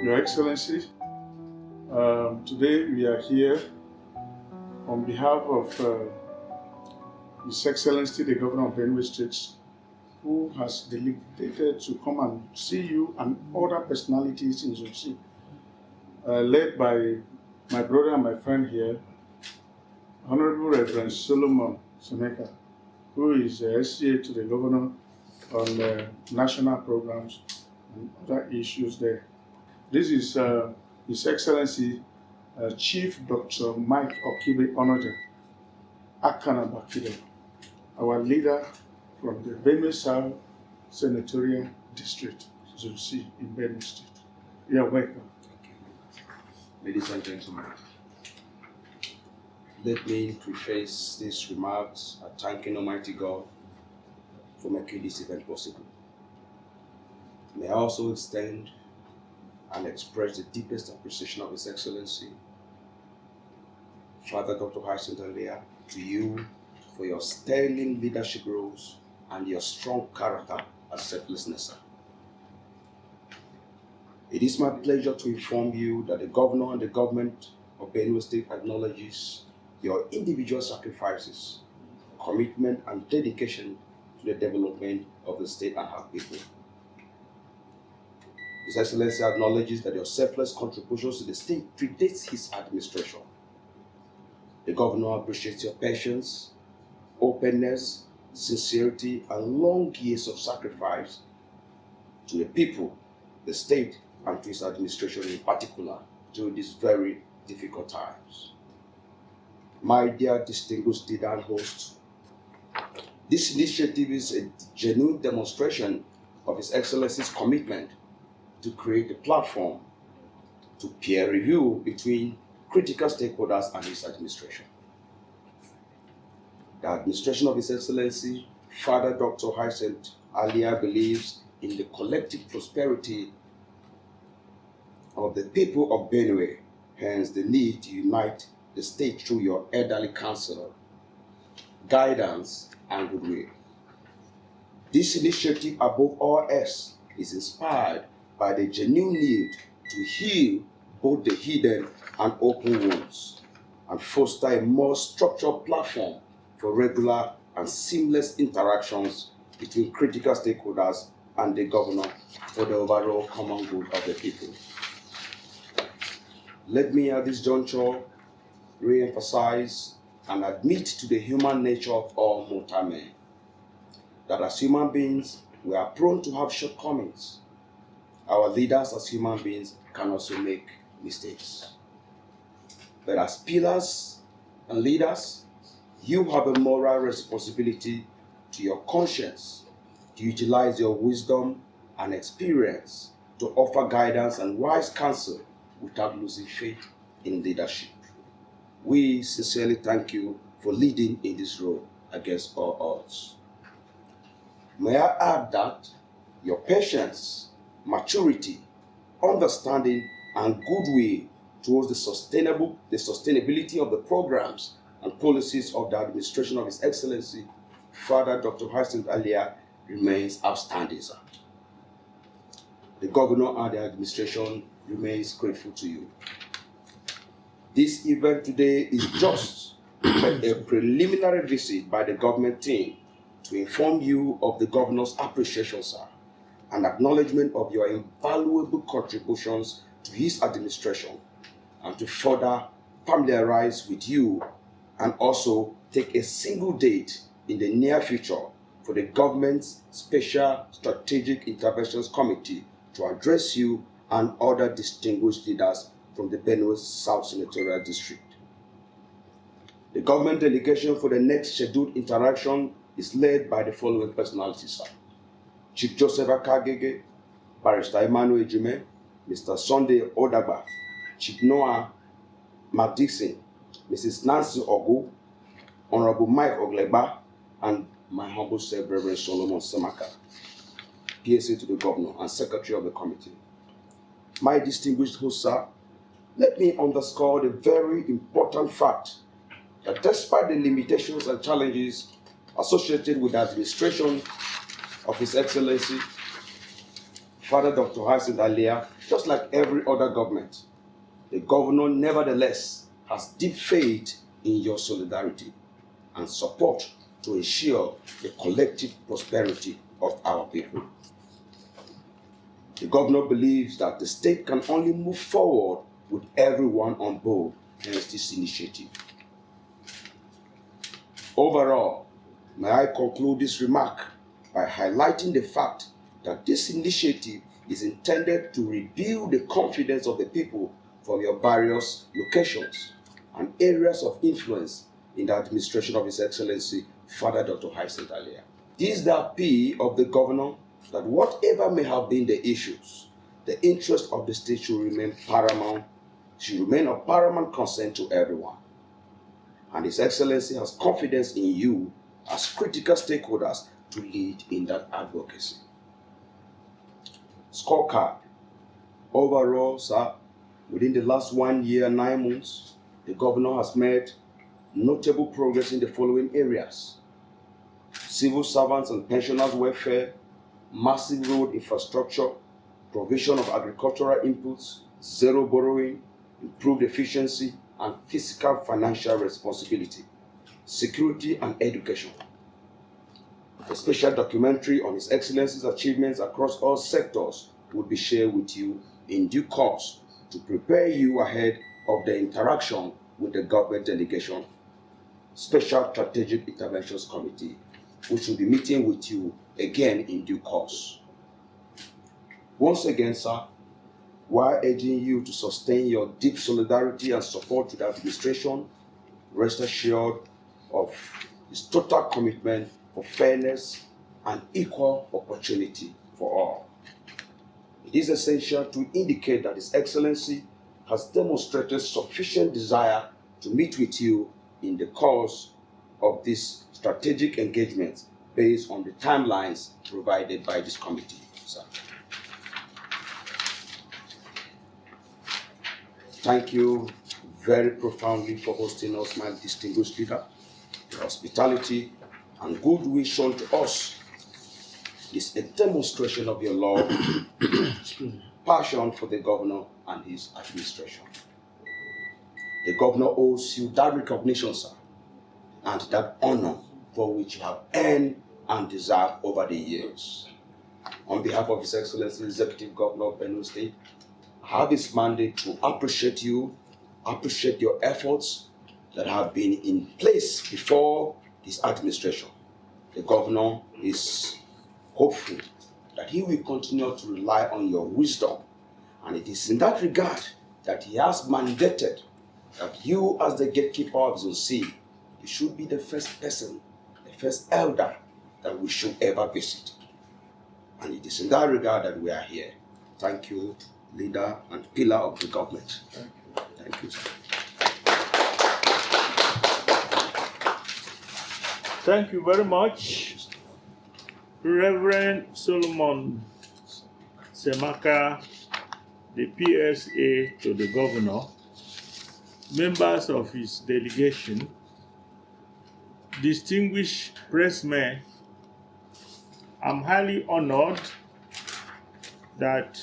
Your Excellency, today we are here on behalf of His Excellency the Governor of Benue State, who has delegated to come and see you and other personalities in Zumsi, led by my brother and my friend here, Honorable Reverend Solomon Semaka, who is the SCA to the Governor on national programs and other issues there. This is His Excellency Chief Dr. Mike Okibe Onoja Akana Bakide, our leader from the Benue South Senatorial District, Zumsi in Benue State. You are welcome. Ladies and gentlemen, let me preface these remarks by thanking Almighty God for making this event possible. May I also extend and express the deepest appreciation of His Excellency, Father Dr. Alia, to you for your sterling leadership roles and your strong character as selflessness. It is my pleasure to inform you that the Governor and the Government of Benue State acknowledges your individual sacrifices, commitment, and dedication to the development of the state and her people. His Excellency acknowledges that your selfless contributions to the state predates his administration. The Governor appreciates your patience, openness, sincerity, and long years of sacrifice to the people, the state, and to his administration in particular during these very difficult times. My dear distinguished leader and host, this initiative is a genuine demonstration of His Excellency's commitment to create a platform to peer review between critical stakeholders and his administration. The administration of His Excellency, Father Dr. Alia, believes in the collective prosperity of the people of Benue, hence the need to unite the state through your elderly counsel, guidance, and goodwill. This initiative, above all else, is inspired by the genuine need to heal both the hidden and open wounds and foster a more structured platform for regular and seamless interactions between critical stakeholders and the Governor for the overall common good of the people. Let me at this juncture re-emphasize and admit to the human nature of all mortal men that as human beings we are prone to have shortcomings. Our leaders as human beings can also make mistakes. But as pillars and leaders, you have a moral responsibility to your conscience to utilize your wisdom and experience to offer guidance and wise counsel without losing faith in leadership. We sincerely thank you for leading in this role against all odds. May I add that your patience, maturity, understanding, and goodwill towards the sustainability of the programs and policies of the administration of His Excellency, Father Dr. Alia, remains outstanding, sir. The Governor and the administration remains grateful to you. This event today is just a preliminary visit by the government team to inform you of the Governor's appreciation, sir, and acknowledgement of your invaluable contributions to his administration, and to further familiarize with you and also take a single date in the near future for the government's Special Strategic Interventions Committee to address you and other distinguished leaders from the Benue South Senatorial District. The government delegation for the next scheduled interaction is led by the following personalities, sir: Chief Joseph Akagege, Barrister Emmanuel Jume, Mr. Sunday Odagba, Chief Noah McDickson, Mrs. Nancy Ogu, Honorable Mike Ogleba, and my humble self, Reverend Solomon Semaka, PSA to the Governor and Secretary of the Committee. My distinguished host, sir, let me underscore the very important fact that despite the limitations and challenges associated with the administration of His Excellency, Father Dr. Alia, just like every other government, the governor nevertheless has deep faith in your solidarity and support to ensure the collective prosperity of our people. The governor believes that the state can only move forward with everyone on board against this initiative. Overall, may I conclude this remark by highlighting the fact that this initiative is intended to rebuild the confidence of the people from your various locations and areas of influence in the administration of His Excellency, Father Dr. Alia. This is the appeal of the governor that whatever may have been the issues, the interest of the state should remain of paramount concern to everyone. And His Excellency has confidence in you as critical stakeholders to lead in that advocacy. Scorecard. Overall, sir, within the last 1 year, 9 months, the governor has made notable progress in the following areas: civil servants and pensioners' welfare, massive road infrastructure, provision of agricultural inputs, zero borrowing, improved efficiency and fiscal financial responsibility, security and education. A special documentary on His Excellency's achievements across all sectors will be shared with you in due course to prepare you ahead of the interaction with the government delegation, Special Strategic Interventions Committee, which will be meeting with you again in due course. Once again, sir, while urging you to sustain your deep solidarity and support to the administration, rest assured of His total commitment for fairness and equal opportunity for all. It is essential to indicate that His Excellency has demonstrated sufficient desire to meet with you in the course of this strategic engagement based on the timelines provided by this committee, sir. Thank you very profoundly for hosting us, my distinguished leader. Your hospitality and goodwill shown to us is a demonstration of your love, passion for the governor and his administration. The governor owes you that recognition, sir, and that honor for which you have earned and deserved over the years. On behalf of His Excellency, Executive Governor of Benue State, I have this mandate to appreciate you, appreciate your efforts that have been in place before this administration. The governor is hopeful that he will continue to rely on your wisdom, and it is in that regard that he has mandated that you, as the gatekeeper of Zone C, you should be the first person, the first elder that we should ever visit. And it is in that regard that we are here. Thank you, leader and pillar of the government. Thank you, sir. Thank you very much, Reverend Solomon Semaka, the PSA to the governor, members of his delegation, distinguished pressmen. I'm highly honored that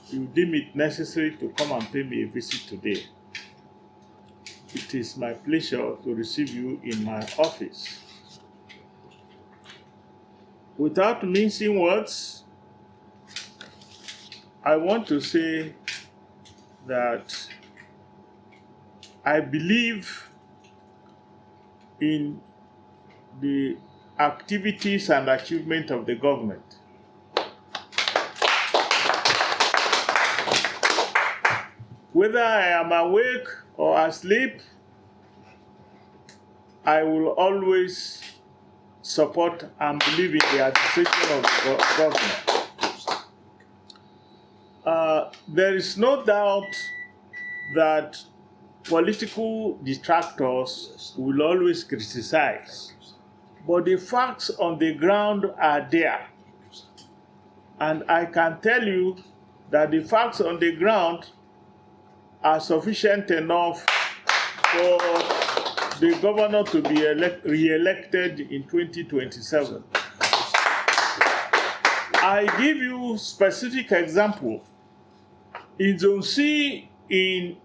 you deem it necessary to come and pay me a visit today. It is my pleasure to receive you in my office. Without mincing words, I want to say that I believe in the activities and achievement of the government. Whether I am awake or asleep, I will always support and believe in the administration of the government. There is no doubt that political detractors will always criticize, but the facts on the ground are there. And I can tell you that the facts on the ground are sufficient enough for the governor to be re-elected in 2027. I give you specific example. In Zone C in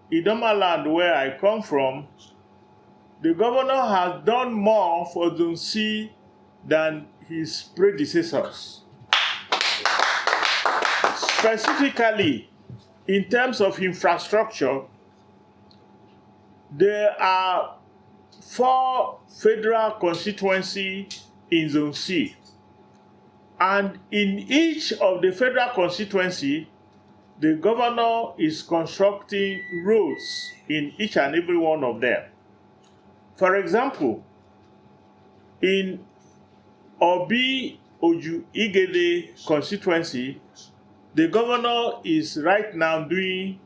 Idoma land where I come from, the governor has done more for Zone C than his predecessors. Specifically, in terms of infrastructure, there are 4 federal constituencies in Zone C. And in each of the federal constituency, the governor is constructing roads in each and every one of them. For example, in Obi Oju Igede constituency, the governor is right now doing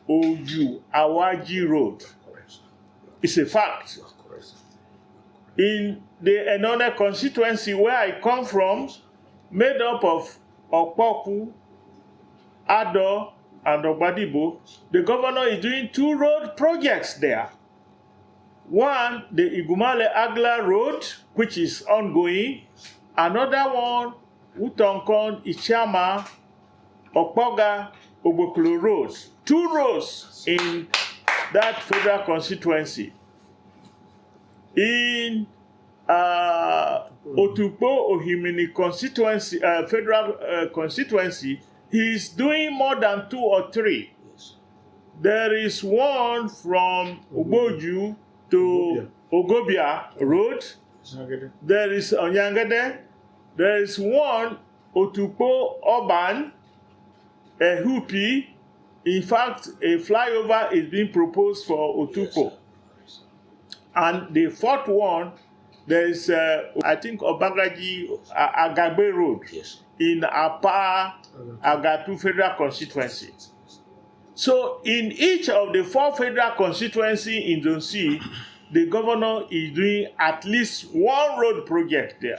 Oju Awaji Road. It's a fact. In the Enone constituency where I come from, made up of Okpoku, Ado, and Ogbadibo, the governor is doing 2 road projects there. One, the Igumale Agla Road, which is ongoing. Another one, Utonkon, Ichama, Okpoga, Ogboklo Road. 2 roads in that federal constituency. In Otukpo Ohimini constituency, federal constituency, he is doing more than 2 or 3. There is one from Ogboju to Ogobia Road. There is Onyangede. There is one Otukpo Urban, Hupi. In fact, a flyover is being proposed for Otukpo. And the 4th one, there is, I think, Obagaji Agagbe Road in Apa Agatu Federal Constituency. So, in each of the 4 federal constituencies in Zone C, the governor is doing at least 1 road project there.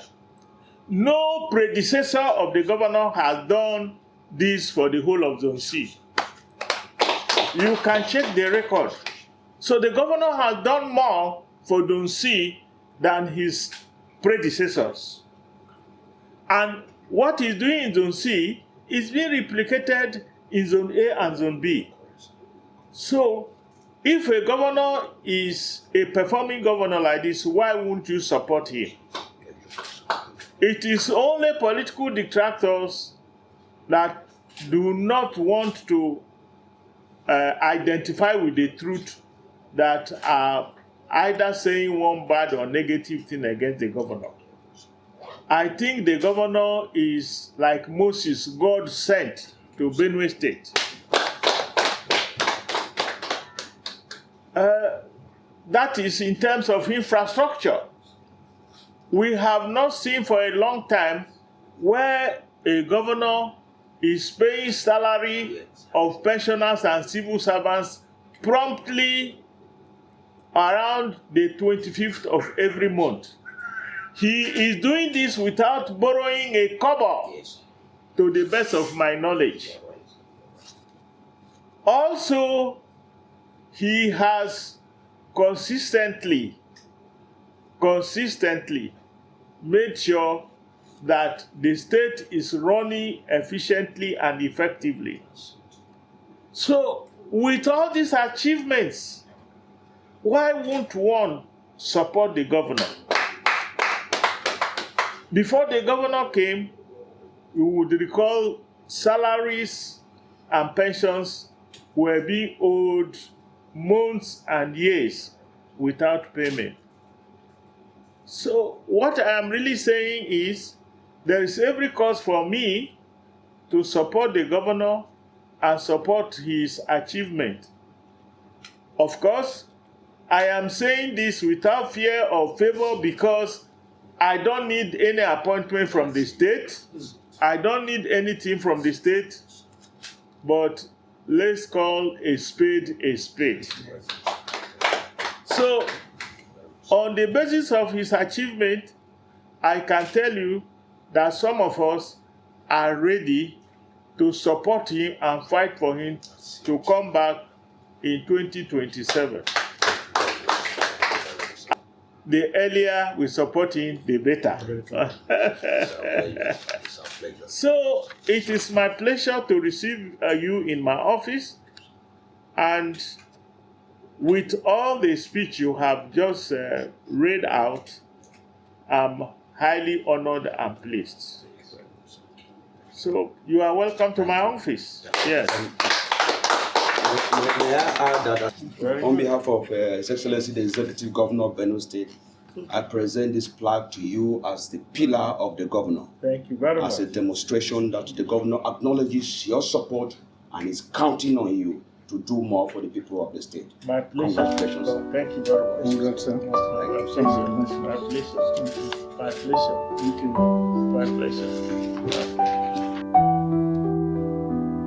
No predecessor of the governor has done this for the whole of Zone C. You can check the record. So the governor has done more for Zone C than his predecessors. And what he's doing in Zone C is being replicated in Zone A and Zone B. So, if a governor is a performing governor like this, why won't you support him? It is only political detractors that do not want to identify with the truth that are either saying one bad or negative thing against the governor. I think the governor is like Moses, God sent to Benue State. That is in terms of infrastructure. We have not seen for a long time where a governor is paying salary of pensioners and civil servants promptly around the 25th of every month. He is doing this without borrowing a kobo, to the best of my knowledge. Also, he has consistently made sure that the state is running efficiently and effectively. So, with all these achievements, why won't one support the governor? Before the governor came, you would recall salaries and pensions were being owed months and years without payment. So what I am really saying is there is every cause for me to support the governor and support his achievement. Of course, I am saying this without fear or favor because I don't need any appointment from the state. I don't need anything from the state, but let's call a spade a spade. So, on the basis of his achievement, I can tell you that some of us are ready to support him and fight for him to come back in 2027. the earlier we support him, the better. It's our pleasure. It's our pleasure. So it is my pleasure to receive you in my office, and with all the speech you have just read out, I'm highly honored and pleased. So you are welcome to my office. Yes. May I add that on behalf of His Excellency the Executive Governor of Benue State, I present this plaque to you as the pillar of the governor. Thank you very much. As a demonstration that the governor acknowledges your support and is counting on you to do more for the people of the state. My pleasure. Congratulations. Thank you very much. Congrats, sir. My pleasure. My pleasure. Thank you. My pleasure. My pleasure.